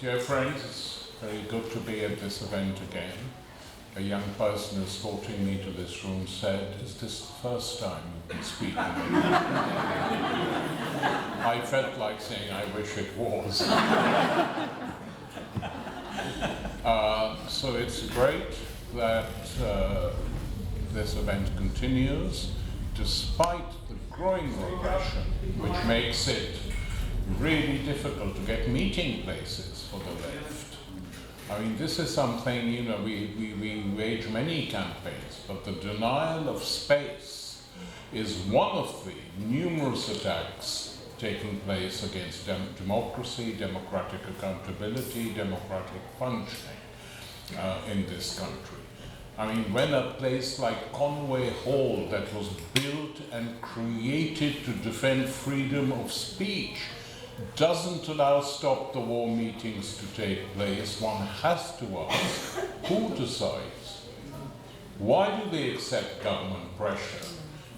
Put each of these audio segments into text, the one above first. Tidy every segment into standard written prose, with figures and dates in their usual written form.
Dear friends, it's very good to be at this event again. A young person escorting me to this room said, "Is this the first time you've been speaking?" I felt like saying, "I wish it was." So it's great that this event continues, despite the growing repression, which makes it really difficult to get meeting places for the left. I mean, this is something, you know, we wage many campaigns, but the denial of space is one of the numerous attacks taking place against democracy, democratic accountability, democratic functioning in this country. I mean, when a place like Conway Hall, that was built and created to defend freedom of speech, doesn't allow stop the war meetings to take place, one has to ask, who decides? Why do they accept government pressure?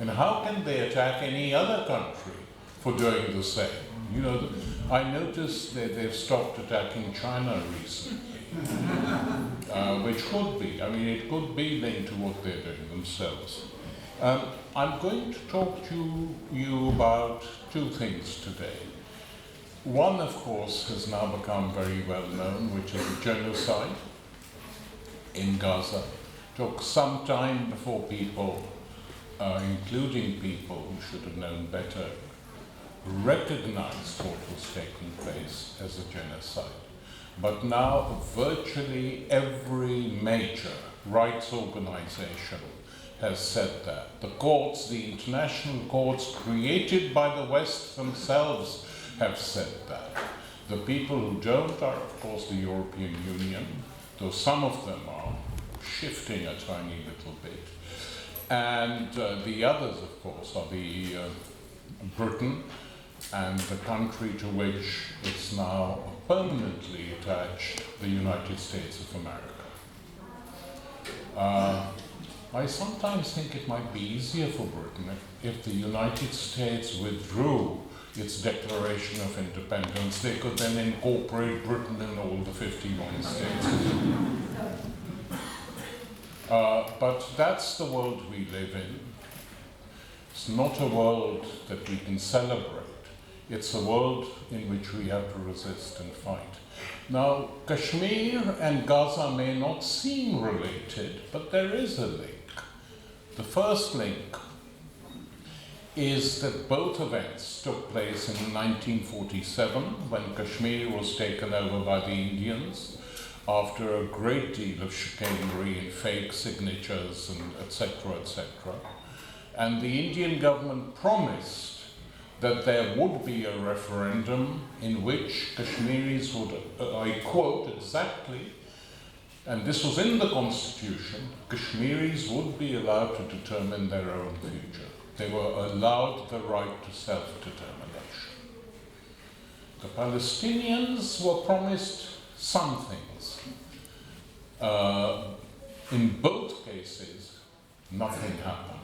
And how can they attack any other country for doing the same? You know, I noticed that they've stopped attacking China recently, which could be, I mean, it could be linked to what they're doing themselves. I'm going to talk to you about two things today. One, of course, has now become very well known, which is the genocide in Gaza. It took some time before people, including people who should have known better, recognized what was taking place as a genocide. But now virtually every major rights organization has said that. The courts, the international courts created by the West themselves, have said that. The people who don't are, of course, the European Union, though some of them are shifting a tiny little bit. And the others, of course, are the Britain and the country to which it's now permanently attached, the United States of America. I sometimes think it might be easier for Britain if the United States withdrew its declaration of independence. They could then incorporate Britain in all the 51 states. But that's the world we live in. It's not a world that we can celebrate. It's a world in which we have to resist and fight. Now, Kashmir and Gaza may not seem related, but there is a link. The first link is that both events took place in 1947, when Kashmir was taken over by the Indians after a great deal of chicanery and fake signatures and etc., etc. And the Indian government promised that there would be a referendum in which Kashmiris would, I quote exactly, and this was in the constitution, Kashmiris would be allowed to determine their own future. They were allowed the right to self-determination. The Palestinians were promised some things. In both cases, nothing happened.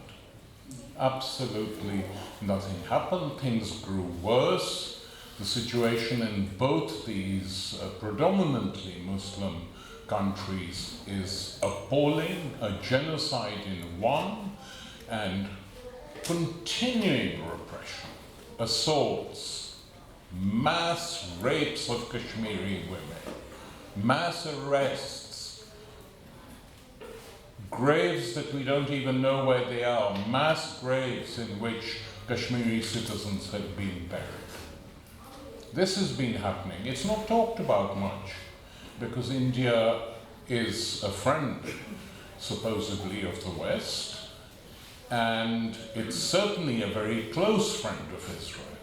Absolutely nothing happened. Things grew worse. The situation in both these predominantly Muslim countries is appalling. A genocide in one, and continuing repression, assaults, mass rapes of Kashmiri women, mass arrests, graves that we don't even know where they are, mass graves in which Kashmiri citizens have been buried. This has been happening. It's not talked about much because India is a friend, supposedly, of the West, and it's certainly a very close friend of Israel.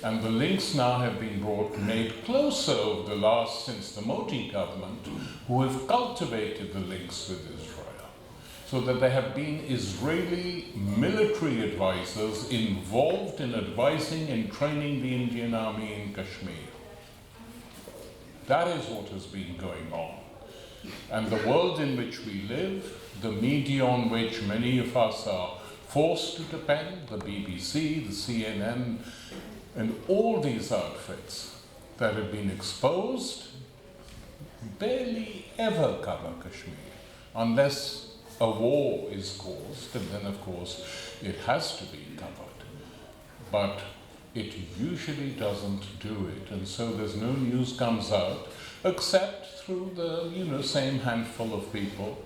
And the links now have been made closer over the last, since the Modi government, who have cultivated the links with Israel, so that there have been Israeli military advisors involved in advising and training the Indian army in Kashmir. That is what has been going on. And the world in which we live, the media on which many of us are forced to depend, the BBC, the CNN, and all these outfits, that have been exposed barely ever cover Kashmir, unless a war is caused, and then of course it has to be covered. But it usually doesn't do it, and so there's no news comes out except through the same handful of people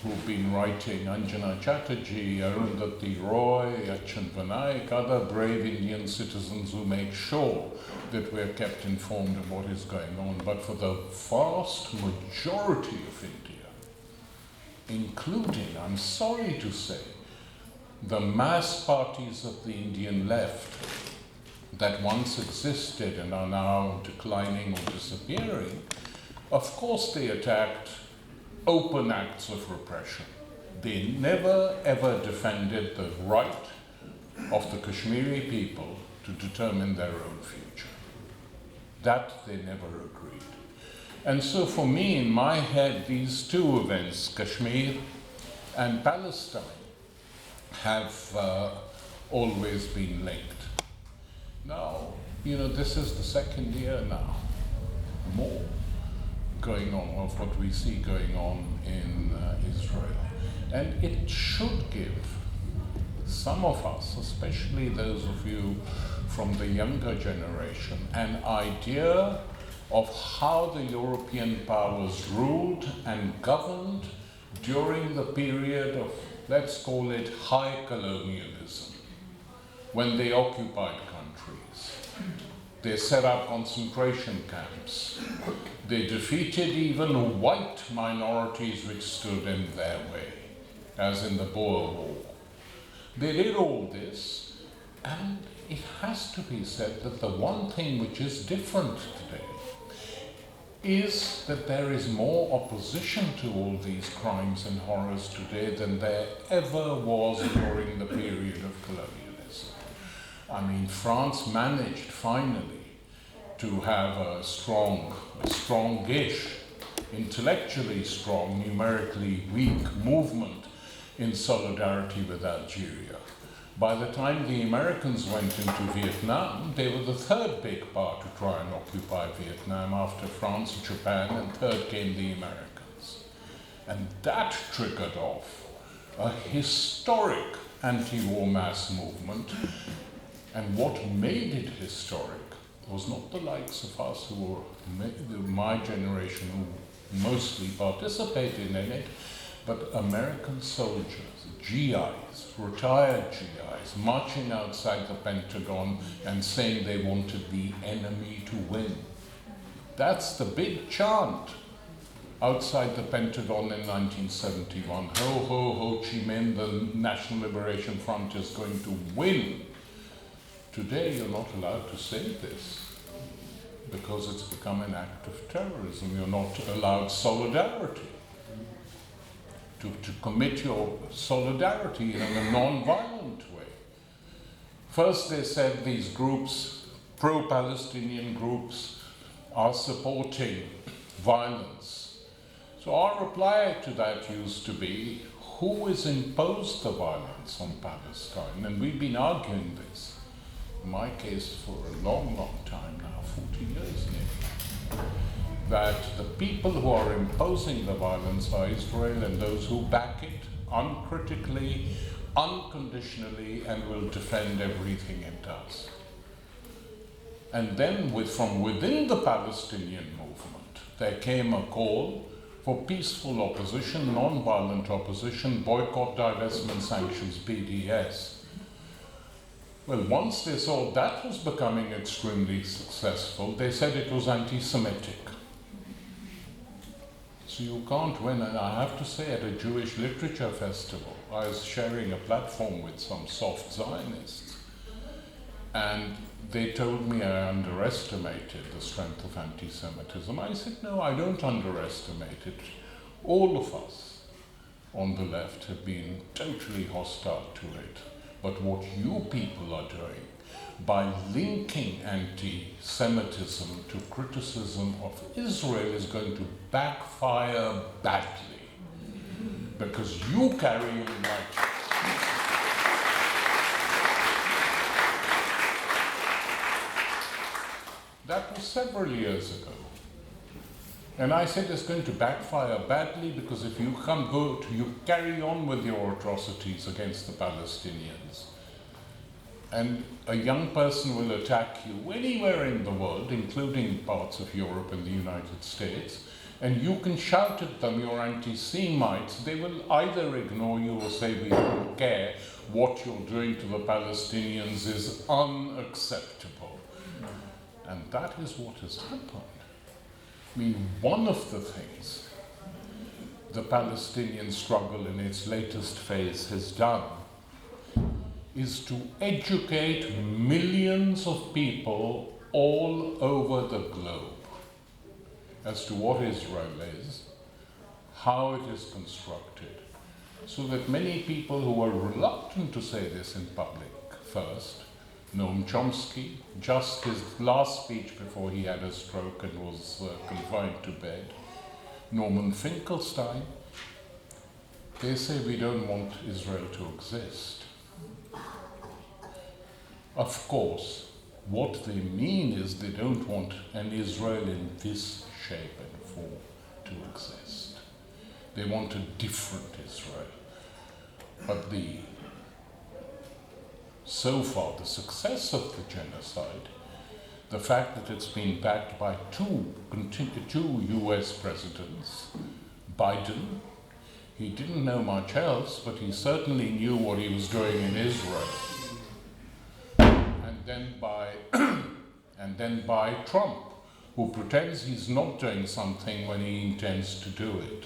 who've been writing, Anjana Chatterjee, Arundhati Roy, Achan Vanaik, other brave Indian citizens who make sure that we're kept informed of what is going on. But for the vast majority of India, including, I'm sorry to say, the mass parties of the Indian left that once existed and are now declining or disappearing, of course they attacked open acts of repression. They never ever defended the right of the Kashmiri people to determine their own future. That they never agreed. And so for me, in my head, these two events, Kashmir and Palestine, have always been linked. Now, this is the second year now, more, going on, of what we see going on in Israel. And it should give some of us, especially those of you from the younger generation, an idea of how the European powers ruled and governed during the period of, let's call it, high colonialism, when they occupied countries. They set up concentration camps. They defeated even white minorities which stood in their way, as in the Boer War. They did all this, and it has to be said that the one thing which is different today is that there is more opposition to all these crimes and horrors today than there ever was during the period of colonialism. I mean, France managed finally to have a strongish, intellectually strong, numerically weak movement in solidarity with Algeria. By the time the Americans went into Vietnam, they were the third big power to try and occupy Vietnam after France, Japan, and third came the Americans. And that triggered off a historic anti-war mass movement. And what made it historic was not the likes of us who were my generation who mostly participated in it, but American soldiers, GIs, retired GIs, marching outside the Pentagon and saying they wanted the enemy to win. That's the big chant outside the Pentagon in 1971. Ho, ho, Ho Chi Minh, the National Liberation Front is going to win. Today, you're not allowed to say this because it's become an act of terrorism. You're not allowed solidarity, to commit your solidarity in a non-violent way. First, they said these groups, pro-Palestinian groups, are supporting violence. So our reply to that used to be, who has imposed the violence on Palestine? And we've been arguing this, in my case, for a long, long time now, 40 years nearly, that the people who are imposing the violence are Israel and those who back it uncritically, unconditionally, and will defend everything it does. And then from within the Palestinian movement, there came a call for peaceful opposition, non-violent opposition, boycott, divestment, sanctions, BDS. Well, once they saw that was becoming extremely successful, they said it was anti-Semitic. So you can't win, and I have to say, at a Jewish literature festival, I was sharing a platform with some soft Zionists, and they told me I underestimated the strength of anti-Semitism. I said, no, I don't underestimate it. All of us on the left have been totally hostile to it. But what you people are doing, by linking anti-Semitism to criticism of Israel, is going to backfire badly, because you carry on like that was several years ago. And I said it's going to backfire badly because if you you carry on with your atrocities against the Palestinians, and a young person will attack you anywhere in the world, including parts of Europe and the United States, and you can shout at them, you're anti-Semites, they will either ignore you or say, we don't care, what you're doing to the Palestinians is unacceptable. And that is what has happened. I mean, one of the things the Palestinian struggle in its latest phase has done is to educate millions of people all over the globe as to what Israel is, how it is constructed, so that many people who are reluctant to say this in public first, Noam Chomsky, just his last speech before he had a stroke and was confined to bed, Norman Finkelstein, they say we don't want Israel to exist. Of course, what they mean is they don't want an Israel in this shape and form to exist. They want a different Israel. But so far, the success of the genocide, the fact that it's been backed by two US presidents, Biden, he didn't know much else, but he certainly knew what he was doing in Israel. And then by Trump, who pretends he's not doing something when he intends to do it.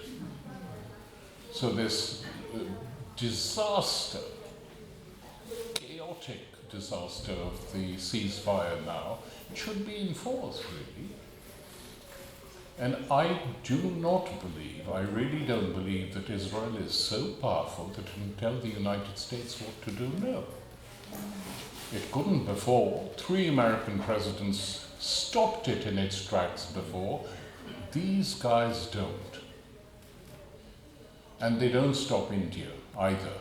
So this disaster, chaotic disaster of the ceasefire now, should be enforced, really. And I do not believe, I really don't believe that Israel is so powerful that it can tell the United States what to do. No. It couldn't before. 3 American presidents stopped it in its tracks before. These guys don't. And they don't stop India either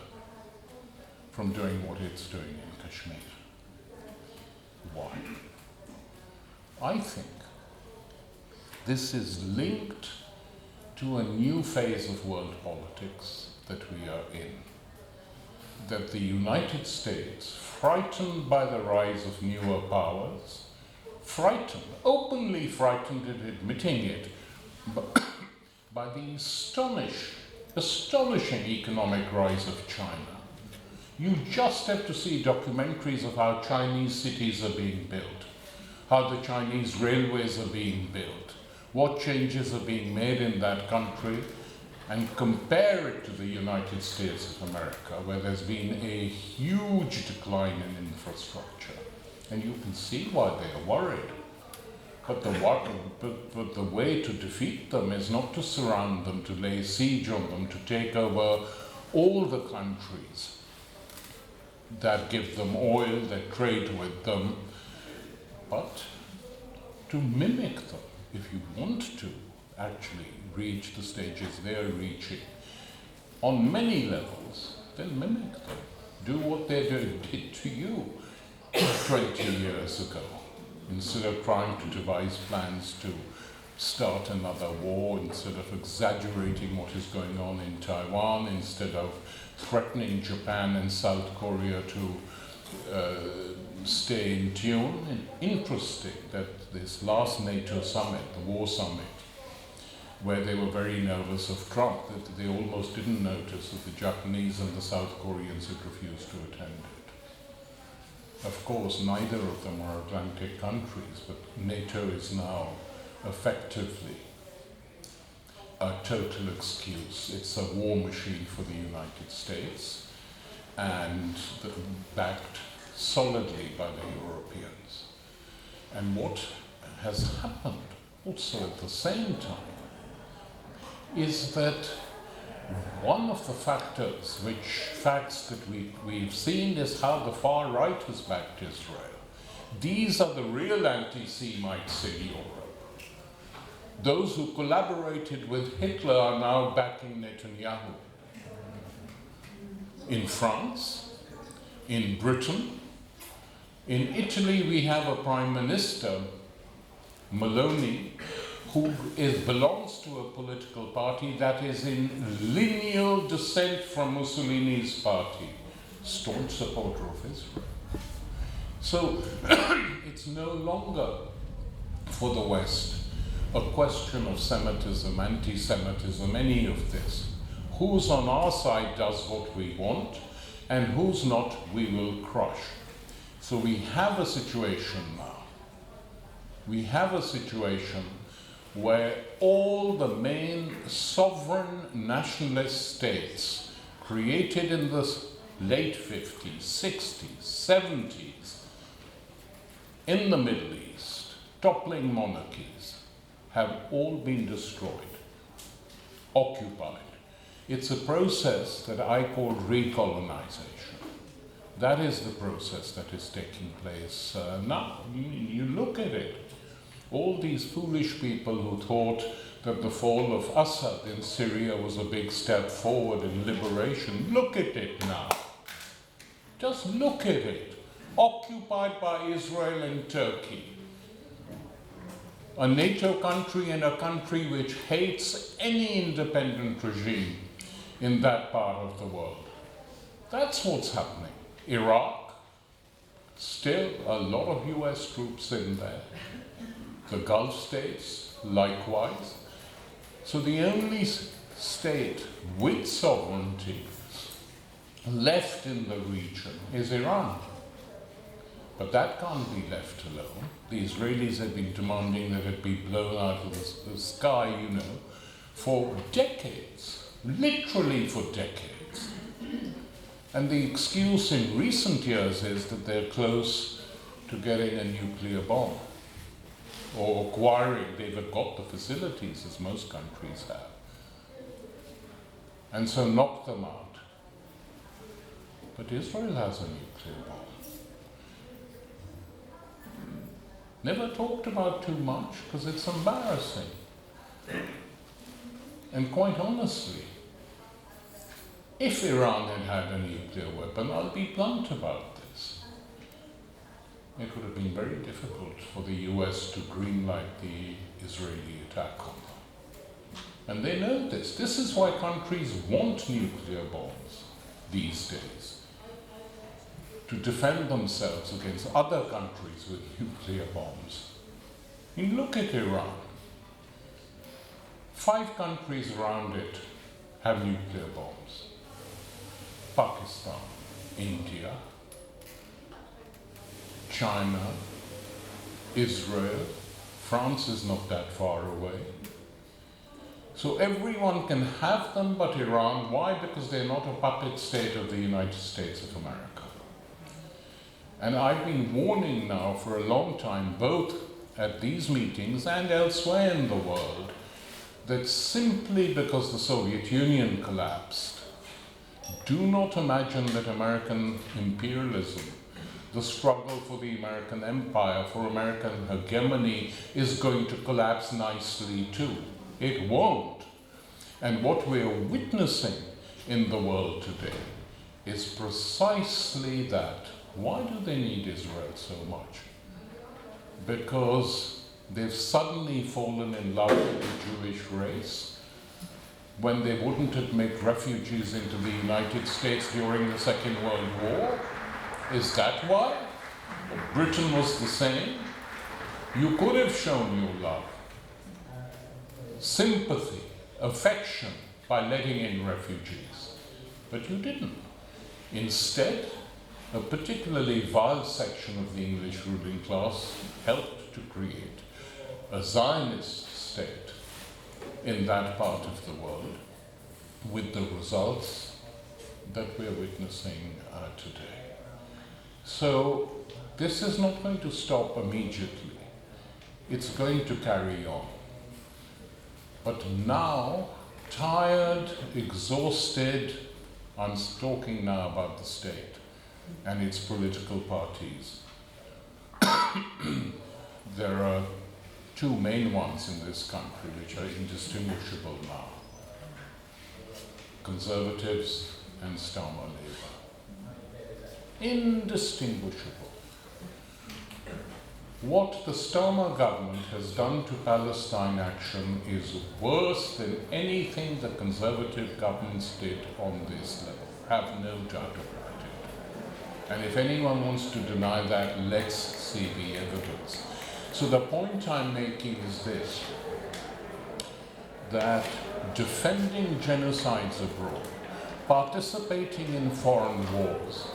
from doing what it's doing in Kashmir. Why? I think this is linked to a new phase of world politics that we are in. That the United States, frightened by the rise of newer powers, openly frightened at admitting it, by the astonishing economic rise of China. You just have to see documentaries of how Chinese cities are being built, how the Chinese railways are being built, what changes are being made in that country, and compare it to the United States of America, where there's been a huge decline in infrastructure. And you can see why they are worried. But the way to defeat them is not to surround them, to lay siege on them, to take over all the countries that give them oil, that trade with them, but to mimic them. If you want to actually reach the stages they're reaching on many levels, then mimic them. Do what they did to you 20 years ago. Instead of trying to devise plans to start another war, instead of exaggerating what is going on in Taiwan, instead of threatening Japan and South Korea to stay in tune. And interesting that this last NATO summit, the war summit, where they were very nervous of Trump, that they almost didn't notice that the Japanese and the South Koreans had refused to attend it. Of course, neither of them are Atlantic countries, but NATO is now effectively a total excuse. It's a war machine for the United States and backed solidly by the Europeans. And what has happened also at the same time is that one of the facts that we've seen is how the far right has backed Israel. These are the real anti-Semites in Europe. Those who collaborated with Hitler are now backing Netanyahu. In France, in Britain, in Italy we have a prime minister Maloney, who belongs to a political party that is in lineal descent from Mussolini's party, staunch supporter of Israel. So it's no longer for the West a question of Semitism, anti-Semitism, any of this. Who's on our side does what we want, and who's not, we will crush. So we have a situation now. We have a situation where all the main sovereign nationalist states created in the late 50s, 60s, 70s, in the Middle East, toppling monarchies, have all been destroyed, occupied. It's a process that I call recolonization. That is the process that is taking place now. You look at it. All these foolish people who thought that the fall of Assad in Syria was a big step forward in liberation, look at it now. Just look at it. Occupied by Israel and Turkey. A NATO country and a country which hates any independent regime in that part of the world. That's what's happening. Iraq, still a lot of US troops in there. The Gulf states, likewise. So the only state with sovereignty left in the region is Iran. But that can't be left alone. The Israelis have been demanding that it be blown out of the sky, for decades, literally for decades. And the excuse in recent years is that they're close to getting a nuclear bomb or acquiring. They've got the facilities, as most countries have. And so knock them out. But Israel has a nuclear bomb. Never talked about too much because it's embarrassing. And quite honestly, if Iran had had a nuclear weapon, I'll be blunt about this. It would have been very difficult for the US to greenlight the Israeli attack on them. And they know this. This is why countries want nuclear bombs these days, to defend themselves against other countries with nuclear bombs. You look at Iran. 5 countries around it have nuclear bombs. Pakistan, India, China, Israel. France is not that far away. So everyone can have them but Iran. Why? Because they're not a puppet state of the United States of America. And I've been warning now for a long time, both at these meetings and elsewhere in the world, that simply because the Soviet Union collapsed, do not imagine that American imperialism, the struggle for the American empire, for American hegemony, is going to collapse nicely too. It won't. And what we are witnessing in the world today is precisely that. Why do they need Israel so much? Because they've suddenly fallen in love with the Jewish race when they wouldn't admit refugees into the United States during the Second World War? Is that why? Britain was the same. You could have shown your love, sympathy, affection by letting in refugees, but you didn't. Instead, a particularly vile section of the English ruling class helped to create a Zionist state in that part of the world, with the results that we're witnessing today. So this is not going to stop immediately. It's going to carry on. But now, tired, exhausted, I'm talking now about the state and its political parties. There are 2 main ones in this country which are indistinguishable now. Conservatives and Starmer Labour. Indistinguishable. What the Starmer government has done to Palestine action is worse than anything the Conservative governments did on this level. Have no doubt about it. And if anyone wants to deny that, let's see the evidence. So the point I'm making is this, that defending genocides abroad, participating in foreign wars,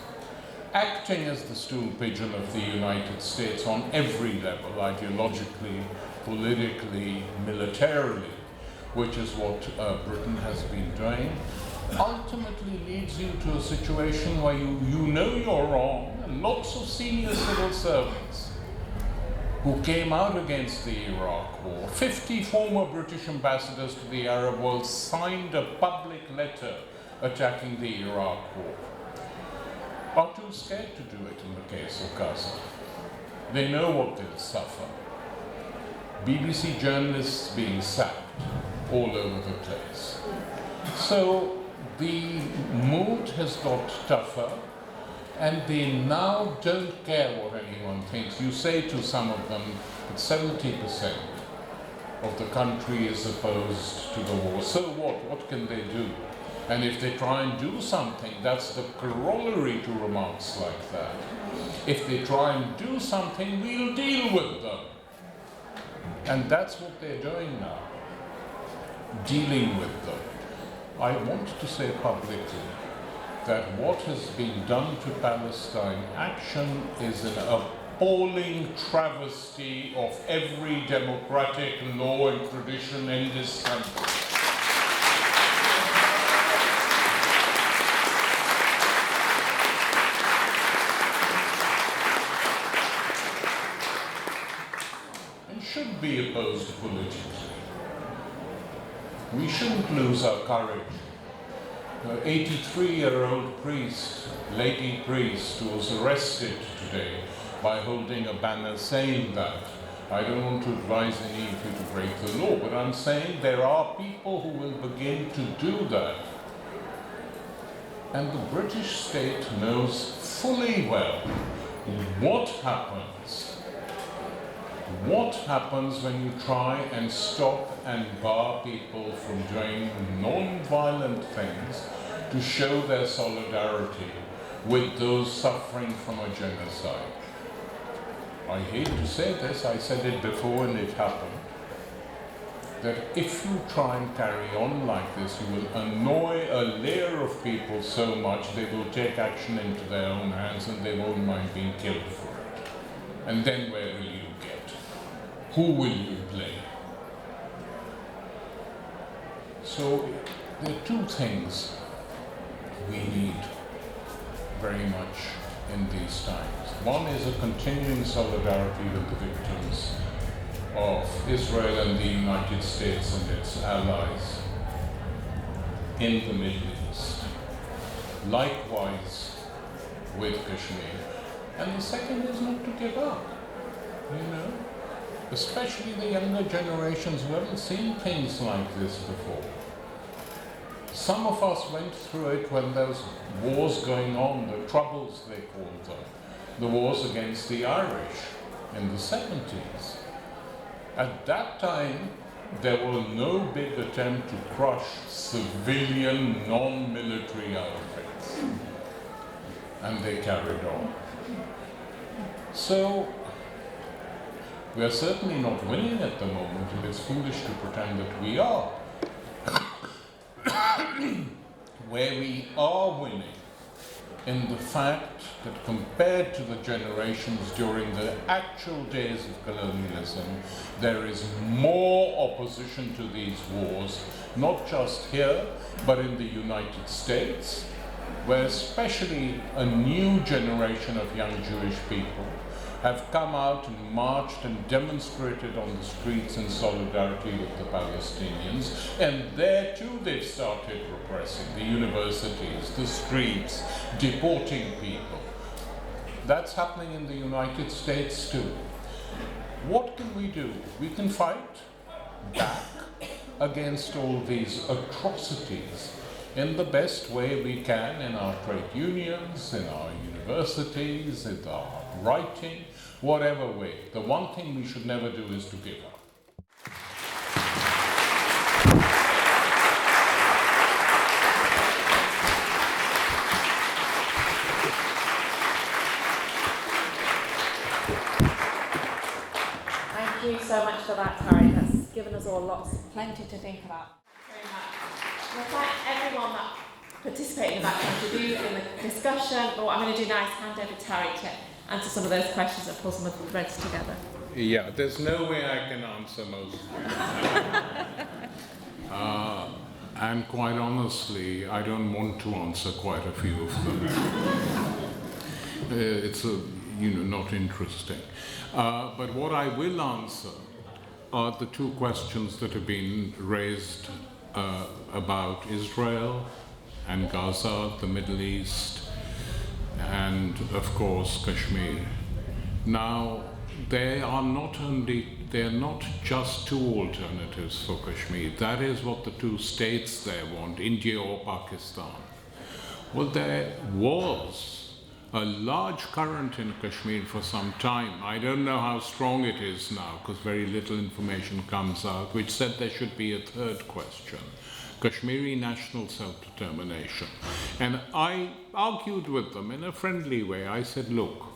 acting as the stool pigeon of the United States on every level, ideologically, politically, militarily, which is what Britain has been doing, ultimately leads you to a situation where you know you're wrong, and lots of senior civil servants who came out against the Iraq War, 50 former British ambassadors to the Arab world signed a public letter attacking the Iraq War, are too scared to do it in the case of Gaza. They know what they'll suffer. BBC journalists being sacked all over the place. So the mood has got tougher, and they now don't care what anyone thinks. You say to some of them that 70% of the country is opposed to the war. So what? What can they do? And if they try and do something, that's the corollary to remarks like that. If they try and do something, we'll deal with them. And that's what they're doing now, dealing with them. I want to say publicly that what has been done to Palestine action is an appalling travesty of every democratic law and tradition in this country. Should be opposed politically. We shouldn't lose our courage. An 83-year-old priest, lady priest, who was arrested today by holding a banner saying that. I don't want to advise any of you to break the law, but I'm saying there are people who will begin to do that. And the British state knows fully well what happens. What happens when you try and stop and bar people from doing non-violent things to show their solidarity with those suffering from a genocide? I hate to say this, I said it before and it happened, that if you try and carry on like this, you will annoy a layer of people so much they will take action into their own hands and they won't mind being killed for it. And then where will you get? Who will you blame? So there are two things we need very much in these times. One is a continuing solidarity with the victims of Israel and the United States and its allies in the Middle East. Likewise with Kashmir. And the second is not to give up, especially the younger generations who haven't seen things like this before. Some of us went through it when there was wars going on, the Troubles they called them, the wars against the Irish in the 70s. At that time, there was no big attempt to crush civilian, non-military outfits. And they carried on. So, we are certainly not winning at the moment. It is foolish to pretend that we are. Where we are winning in the fact that compared to the generations during the actual days of colonialism, there is more opposition to these wars, not just here, but in the United States, where especially a new generation of young Jewish people have come out and marched and demonstrated on the streets in solidarity with the Palestinians. And there too they've started repressing the universities, the streets, deporting people. That's happening in the United States too. What can we do? We can fight back against all these atrocities in the best way we can in our trade unions, in our universities, in our writing, whatever way. The one thing we should never do is to give up. Thank you so much for that, Tariq. That's given us all plenty to think about. Thank you very much. Well, thank everyone that participated in that contributed in the discussion. But what I'm going to do now is hand over to Tariq to answer some of those questions and pull some of the threads together. Yeah, there's no way I can answer most of them. And quite honestly, I don't want to answer quite a few of them. It's not interesting. But what I will answer are the two questions that have been raised about Israel and Gaza, the Middle East, and of course Kashmir. Now, they are not just two alternatives for Kashmir. That is what the two states there want, India or Pakistan. Well, there was a large current in Kashmir for some time. I don't know how strong it is now, because very little information comes out, which said there should be a third question, Kashmiri national self-determination. And I argued with them in a friendly way. I said, look,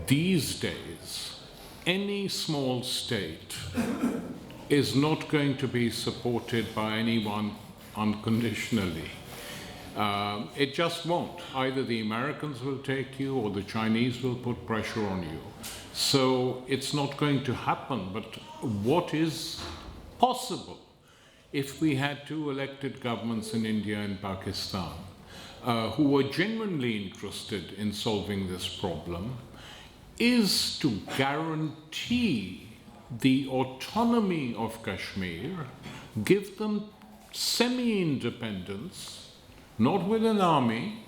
these days, any small state is not going to be supported by anyone unconditionally. It just won't. Either the Americans will take you or the Chinese will put pressure on you. So it's not going to happen. But what is possible if we had two elected governments in India and Pakistan who were genuinely interested in solving this problem is to guarantee the autonomy of Kashmir, give them semi-independence, not with an army,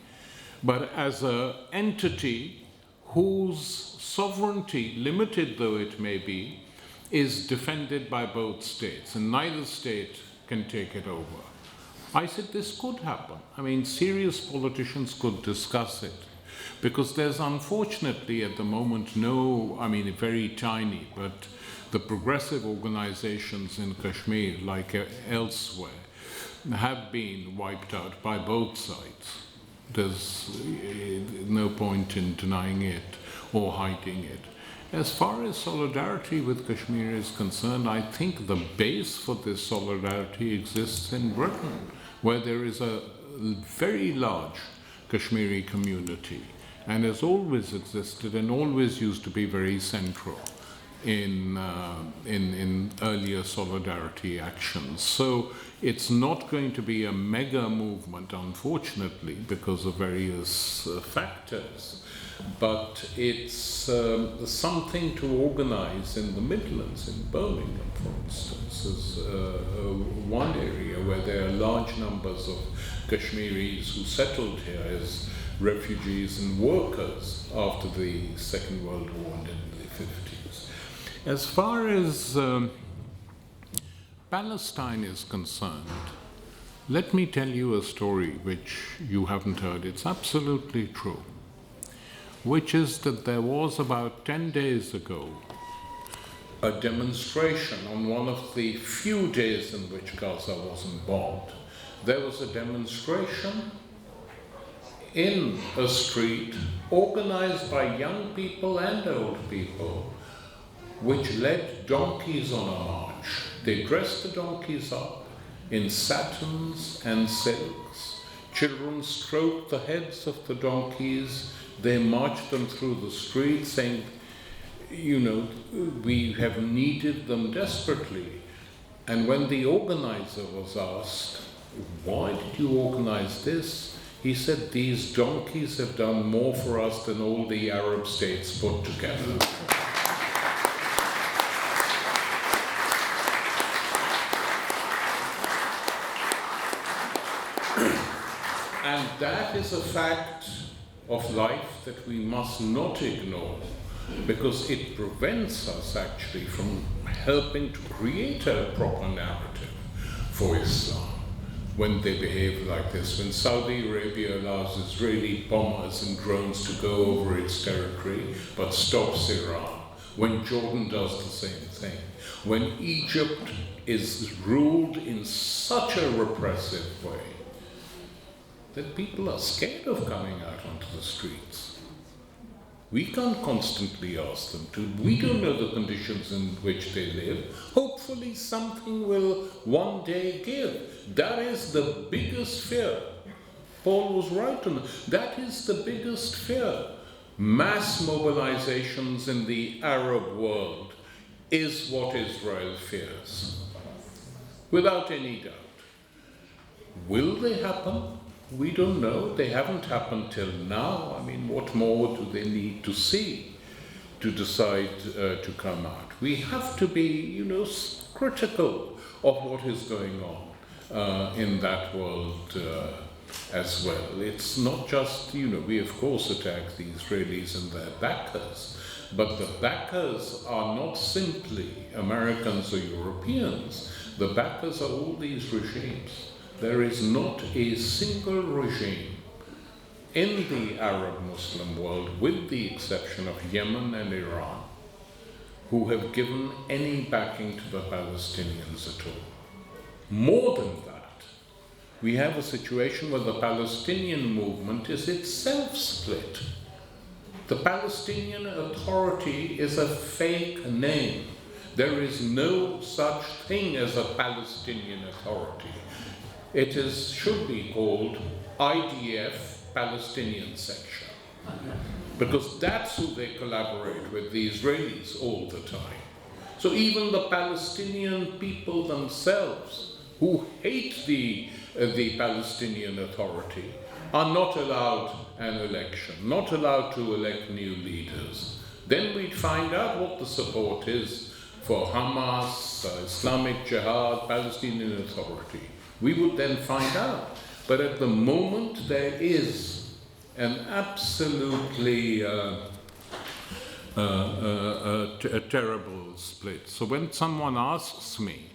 but as an entity whose sovereignty, limited though it may be, is defended by both states, and neither state can take it over. I said this could happen. I mean, serious politicians could discuss it, because there's unfortunately at the moment very tiny, but the progressive organizations in Kashmir, like elsewhere, have been wiped out by both sides. There's no point in denying it or hiding it. As far as solidarity with Kashmir is concerned, I think the base for this solidarity exists in Britain, where there is a very large Kashmiri community and has always existed and always used to be very central in earlier solidarity actions. So it's not going to be a mega movement, unfortunately, because of various factors, but it's something to organize in the Midlands, in Birmingham, for instance, is one area where there are large numbers of Kashmiris who settled here as refugees and workers after the Second World War and in the 50s. As far as Palestine is concerned, let me tell you a story which you haven't heard. It's absolutely true, which is that there was about 10 days ago a demonstration on one of the few days in which Gaza wasn't bombed. There was a demonstration in a street organized by young people and old people, which led donkeys on a march. They dressed the donkeys up in satins and silks. Children stroked the heads of the donkeys. They marched them through the streets saying, we have needed them desperately. And when the organizer was asked, why did you organize this? He said, these donkeys have done more for us than all the Arab states put together. And that is a fact of life that we must not ignore, because it prevents us actually from helping to create a proper narrative for Islam. when they behave like this. When Saudi Arabia allows Israeli bombers and drones to go over its territory but stops Iran. When Jordan does the same thing. When Egypt is ruled in such a repressive way that people are scared of coming out onto the streets. We can't constantly ask them to. We don't know the conditions in which they live. Hopefully something will one day give. That is the biggest fear. Paul was right on that. That is the biggest fear. Mass mobilizations in the Arab world is what Israel fears. Without any doubt. Will they happen? We don't know. They haven't happened till now. I mean, what more do they need to see to decide to come out? We have to be, critical of what is going on in that world as well. It's not just, we of course attack the Israelis and their backers, but the backers are not simply Americans or Europeans. The backers are all these regimes. There is not a single regime in the Arab Muslim world, with the exception of Yemen and Iran, who have given any backing to the Palestinians at all. More than that, we have a situation where the Palestinian movement is itself split. The Palestinian Authority is a fake name. There is no such thing as a Palestinian Authority. It should be called IDF Palestinian Section, because that's who they collaborate with, the Israelis, all the time. So even the Palestinian people themselves, who hate the Palestinian Authority, are not allowed an election, not allowed to elect new leaders. Then we'd find out what the support is for Hamas, Islamic Jihad, Palestinian Authority. We would then find out. But at the moment, there is an absolutely a terrible split. So when someone asks me,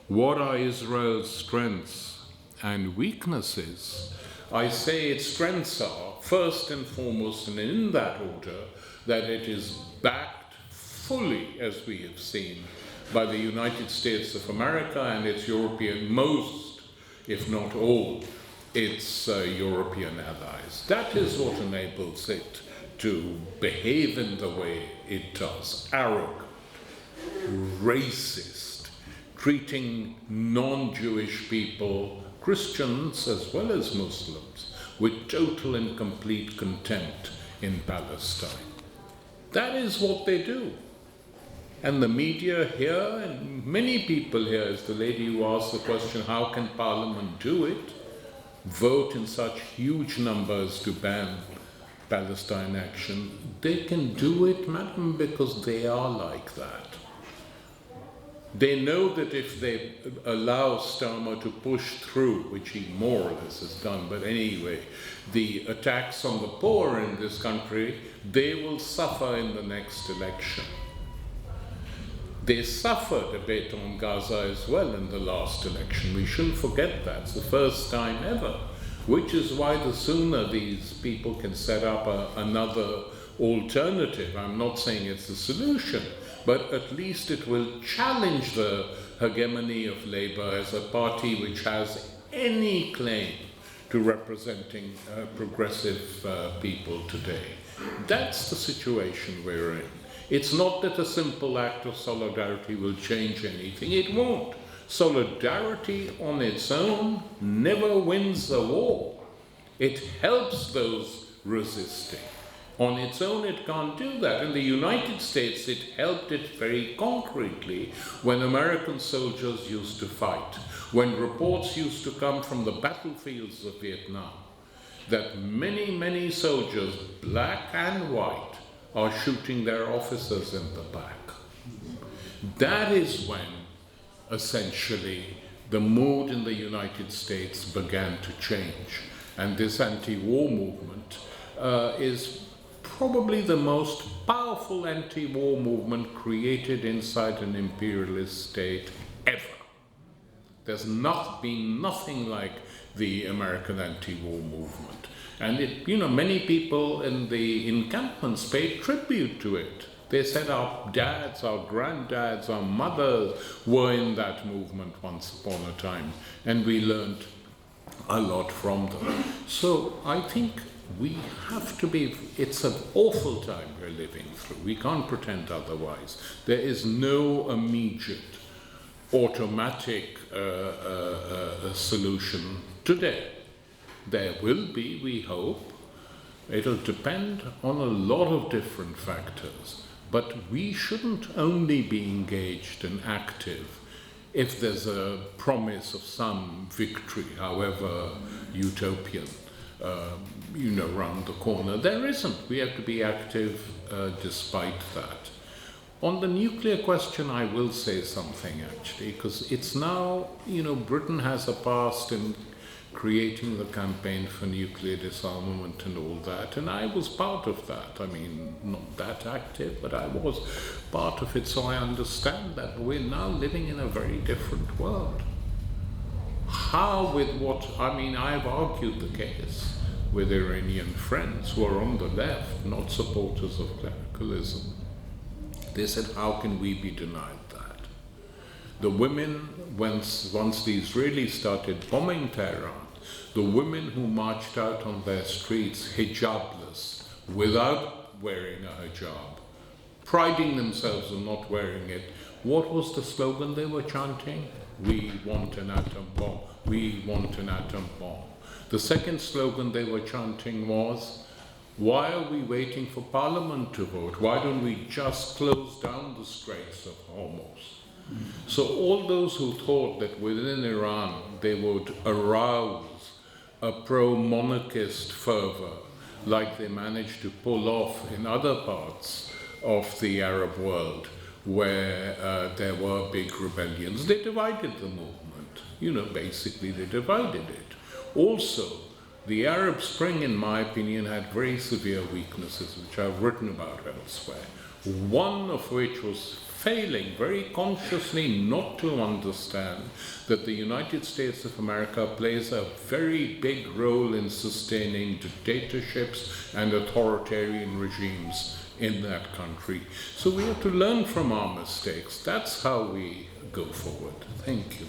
what are Israel's strengths and weaknesses, I say its strengths are, first and foremost, and in that order, that it is backed fully, as we have seen, by the United States of America and its European, most, if not all, its European allies. That is what enables it to behave in the way it does. Arrogant, racist, treating non-Jewish people, Christians as well as Muslims, with total and complete contempt in Palestine. That is what they do. And the media here, and many people here, as the lady who asked the question, how can Parliament do it, vote in such huge numbers to ban Palestine action? They can do it, madam, because they are like that. They know that if they allow Starmer to push through, which he more or less has done, but anyway, the attacks on the poor in this country, they will suffer in the next election. They suffered a bit on Gaza as well in the last election. We shouldn't forget that. It's the first time ever, which is why the sooner these people can set up another alternative, I'm not saying it's the solution, but at least it will challenge the hegemony of Labour as a party which has any claim to representing progressive people today. That's the situation we're in. It's not that a simple act of solidarity will change anything. It won't. Solidarity on its own never wins a war. It helps those resisting. On its own, it can't do that. In the United States, it helped it very concretely when American soldiers used to fight, when reports used to come from the battlefields of Vietnam, that many, many soldiers, black and white, are shooting their officers in the back. That is when, essentially, the mood in the United States began to change. And this anti-war movement is probably the most powerful anti-war movement created inside an imperialist state ever. There's been nothing like the American anti-war movement. And many people in the encampments paid tribute to it. They said our dads, our granddads, our mothers were in that movement once upon a time, and we learned a lot from them. So I think we have to be, it's an awful time we're living through. We can't pretend otherwise. There is no immediate, automatic solution today. There will be, we hope. It'll depend on a lot of different factors. But we shouldn't only be engaged and active if there's a promise of some victory, however utopian, round the corner. There isn't. We have to be active despite that. On the nuclear question, I will say something actually, because it's now, Britain has a past in creating the campaign for nuclear disarmament and all that, and I was part of that. I mean, not that active, but I was part of it, so I understand that we're now living in a very different world. How, with what, I've argued the case with Iranian friends who are on the left, not supporters of clericalism. They said, how can we be denied that? The women, once the Israelis started bombing Tehran, the women who marched out on their streets hijabless, without wearing a hijab, priding themselves on not wearing it, what was the slogan they were chanting? We want an atom bomb. We want an atom bomb. The second slogan they were chanting was, why are we waiting for Parliament to vote? Why don't we just close down the Straits of Hormuz? So all those who thought that within Iran they would arouse a pro-monarchist fervor like they managed to pull off in other parts of the Arab world where there were big rebellions, they divided the movement. Basically they divided it. Also, the Arab Spring, in my opinion, had very severe weaknesses, which I've written about elsewhere. One of which was failing very consciously not to understand that the United States of America plays a very big role in sustaining dictatorships and authoritarian regimes in that country. So we have to learn from our mistakes. That's how we go forward. Thank you.